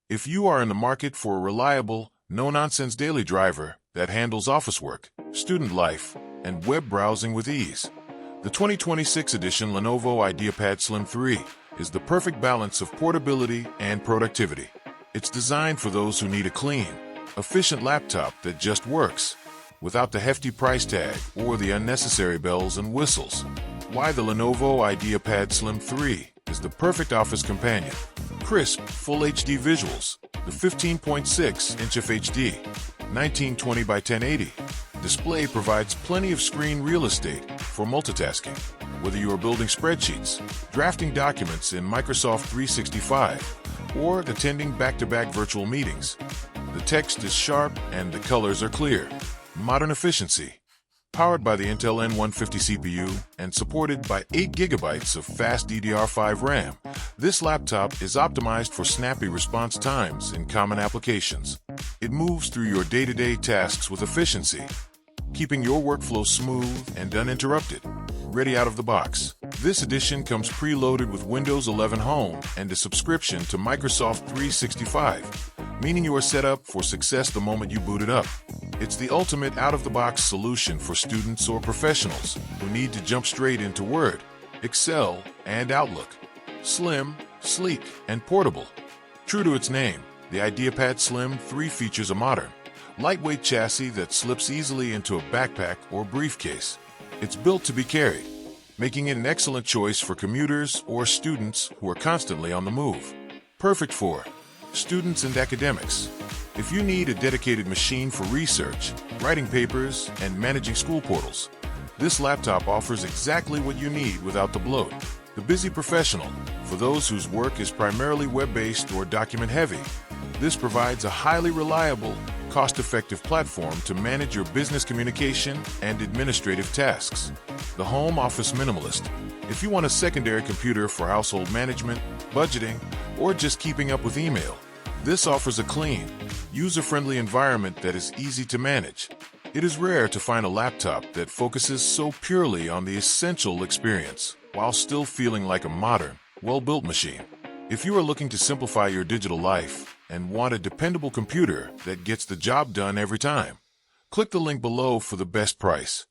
If you are in the market for a reliable, no-nonsense daily driver that handles office work, student life, and web browsing with ease, the 2026 edition Lenovo IdeaPad Slim 3 is the perfect balance of portability and productivity. It's designed for those who need a clean, efficient laptop that just works, without the hefty price tag or the unnecessary bells and whistles. Why the Lenovo IdeaPad Slim 3 is the perfect office companion. Crisp, Full HD visuals, the 15.6-inch FHD, 1920 by 1080 display provides plenty of screen real estate for multitasking. Whether you are building spreadsheets, drafting documents in Microsoft 365, or attending back-to-back virtual meetings, the text is sharp and the colors are clear. Modern efficiency. Powered by the Intel N150 CPU and supported by 8 GB of fast DDR5 RAM, this laptop is optimized for snappy response times in common applications. It moves through your day-to-day tasks with efficiency, keeping your workflow smooth and uninterrupted. Ready out of the box. This edition comes preloaded with Windows 11 Home and a subscription to Microsoft 365, meaning you are set up for success the moment you boot it up. It's the ultimate out-of-the-box solution for students or professionals who need to jump straight into Word, Excel, and Outlook. Slim, sleek, and portable. True to its name, the IdeaPad Slim 3 features a modern, lightweight chassis that slips easily into a backpack or briefcase. It's built to be carried, making it an excellent choice for commuters or students who are constantly on the move. Perfect for students and academics. If you need a dedicated machine for research, writing papers, and managing school portals, this laptop offers exactly what you need without the bloat. The busy professional, for those whose work is primarily web-based or document-heavy, this provides a highly reliable, cost-effective platform to manage your business communication and administrative tasks. The home office minimalist. If you want a secondary computer for household management, budgeting, or just keeping up with email, this offers a clean, user-friendly environment that is easy to manage. It is rare to find a laptop that focuses so purely on the essential experience, while still feeling like a modern, well-built machine. If you are looking to simplify your digital life and want a dependable computer that gets the job done every time, click the link below for the best price.